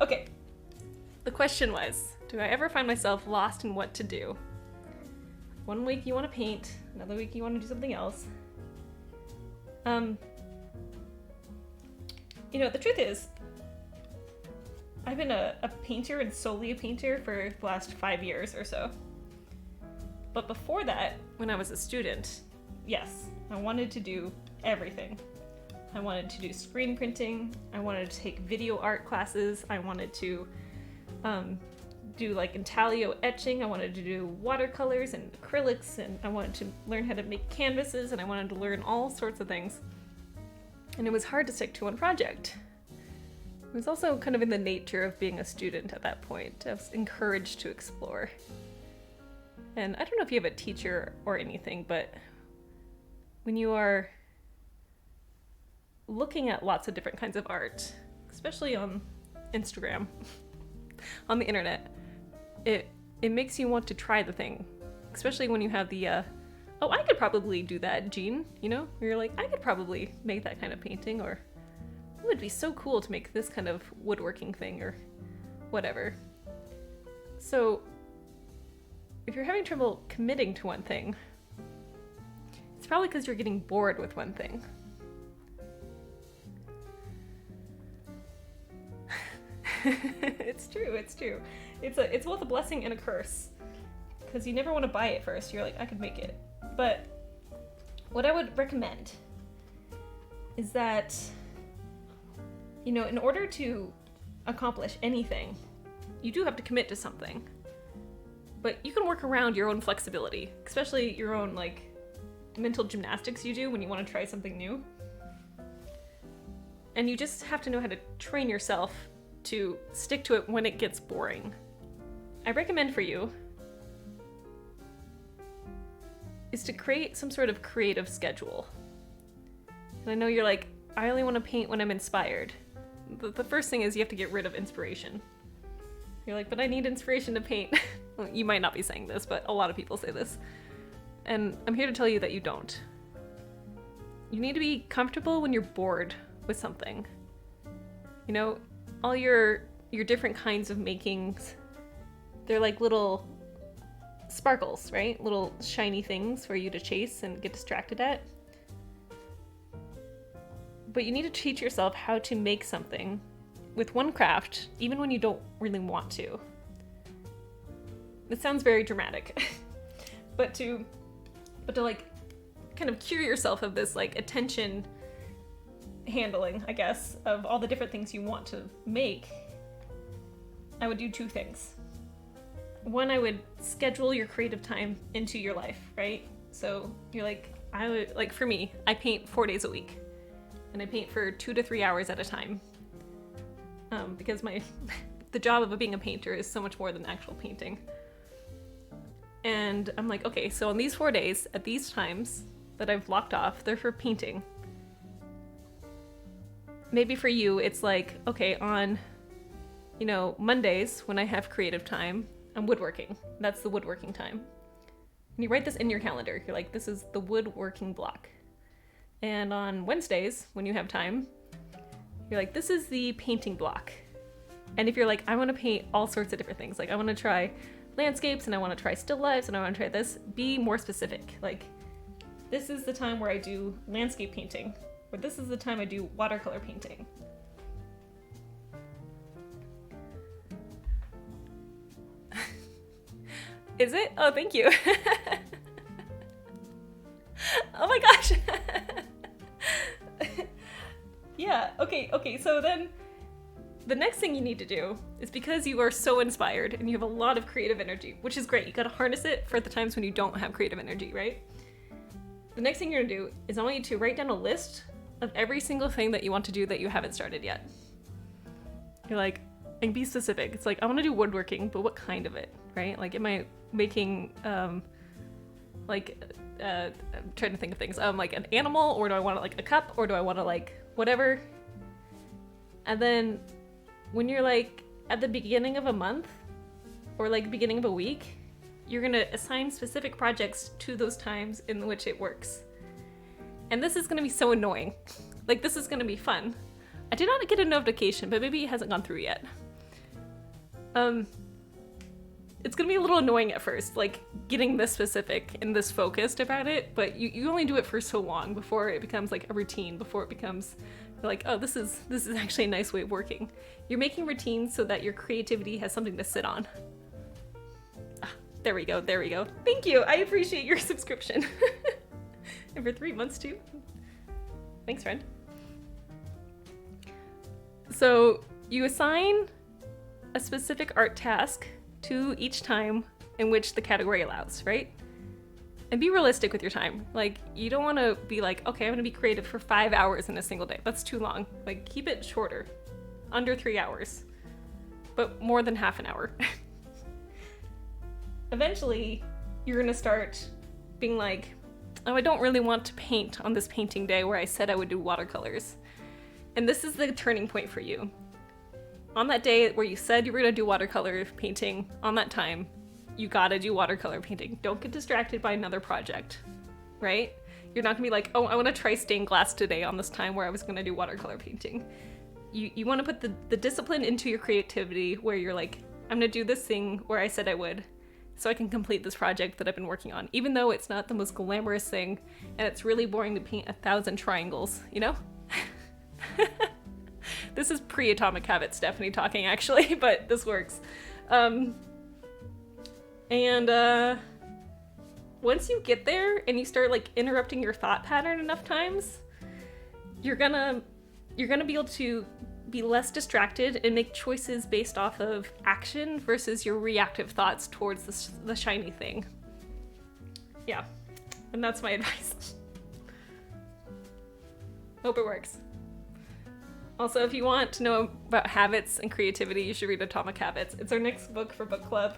Okay. The question was, do I ever find myself lost in what to do? One week you want to paint, another week you want to do something else. The truth is, I've been a painter and solely a painter for the last 5 years or so. But before that, when I was a student, yes, I wanted to do everything. I wanted to do screen printing, I wanted to take video art classes, I wanted to do like intaglio etching, I wanted to do watercolors and acrylics, and I wanted to learn how to make canvases, and I wanted to learn all sorts of things. And it was hard to stick to one project. It was also kind of in the nature of being a student at that point. I was encouraged to explore. And I don't know if you have a teacher or anything, but when you are looking at lots of different kinds of art, especially on Instagram, on the internet, it makes you want to try the thing, especially when you have the oh, I could probably do that gene, where you're like, I could probably make that kind of painting, or it would be so cool to make this kind of woodworking thing, or whatever. So if you're having trouble committing to one thing, it's probably because you're getting bored with one thing. It's true. It's both a blessing and a curse, because you never want to buy it first. You're like, I could make it. But what I would recommend is that, in order to accomplish anything, you do have to commit to something. But you can work around your own flexibility, especially your own, mental gymnastics you do when you want to try something new. And you just have to know how to train yourself to stick to it when it gets boring. I recommend for you is to create some sort of creative schedule. And I know you're like, I only want to paint when I'm inspired. The first thing is you have to get rid of inspiration. You're like, but I need inspiration to paint. Well, you might not be saying this, but a lot of people say this. And I'm here to tell you that you don't. You need to be comfortable when you're bored with something. All your different kinds of makings, they're like little sparkles, right? Little shiny things for you to chase and get distracted at. But you need to teach yourself how to make something with one craft, even when you don't really want to. It sounds very dramatic, but to kind of cure yourself of this attention handling, I guess, of all the different things you want to make, I would do 2 things. One, I would schedule your creative time into your life, right? So you're like, for me, I paint 4 days a week, and I paint for 2 to 3 hours at a time. Because the job of being a painter is so much more than actual painting. And I'm like, okay, so on these 4 days, at these times that I've blocked off, they're for painting. Maybe for you, it's like, okay, on, Mondays when I have creative time, I'm woodworking. That's the woodworking time. And you write this in your calendar. You're like, this is the woodworking block. And on Wednesdays, when you have time, you're like, this is the painting block. And if you're like, I want to paint all sorts of different things, I want to try landscapes, and I want to try still lifes, and I want to try this, be more specific. This is the time where I do landscape painting, or this is the time I do watercolor painting. Is it? Oh, thank you. Oh my gosh. Yeah, okay, so then the next thing you need to do is, because you are so inspired and you have a lot of creative energy, which is great, you gotta harness it for the times when you don't have creative energy, right? The next thing you're gonna do is I want you to write down a list of every single thing that you want to do that you haven't started yet. You're like, and be specific. It's like, I want to do woodworking, but what kind of it, right? Am I making, I'm trying to think of things, like an animal, or do I want a cup, or do I want to whatever? And then when you're at the beginning of a month, or beginning of a week, you're gonna assign specific projects to those times in which it works. And this is gonna be so annoying. This is gonna be fun. I did not get a notification, but maybe it hasn't gone through yet. It's gonna be a little annoying at first, like getting this specific and this focused about it, but you only do it for so long before it becomes like a routine, before it becomes like, oh, this is actually a nice way of working. You're making routines so that your creativity has something to sit on. There we go. Thank you. I appreciate your subscription. And for 3 months too. Thanks, friend. So you assign a specific art task to each time in which the category allows, right? And be realistic with your time. Like, you don't want to be like, okay, I'm going to be creative for 5 hours in a single day. That's too long. Like, keep it shorter. Under 3 hours. But more than half an hour. Eventually, you're going to start being like, oh, I don't really want to paint on this painting day where I said I would do watercolors. And this is the turning point for you. On that day where you said you were going to do watercolor painting, on that time, you gotta do watercolor painting. Don't get distracted by another project, right? You're not gonna be like, oh, I wanna try stained glass today on this time where I was gonna do watercolor painting. You wanna put the discipline into your creativity where you're like, I'm gonna do this thing where I said I would so I can complete this project that I've been working on, even though it's not the most glamorous thing and it's really boring to paint 1,000 triangles, you know? This is pre-Atomic Habits Stephanie talking, actually, but this works. And once you get there and you start like interrupting your thought pattern enough times, you're gonna be able to be less distracted and make choices based off of action versus your reactive thoughts towards the shiny thing. Yeah, and that's my advice. Hope it works. Also, if you want to know about habits and creativity, you should read Atomic Habits. It's our next book for book club.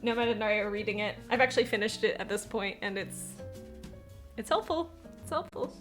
Nomad and I are reading it. I've actually finished it at this point, and it's helpful. It's helpful.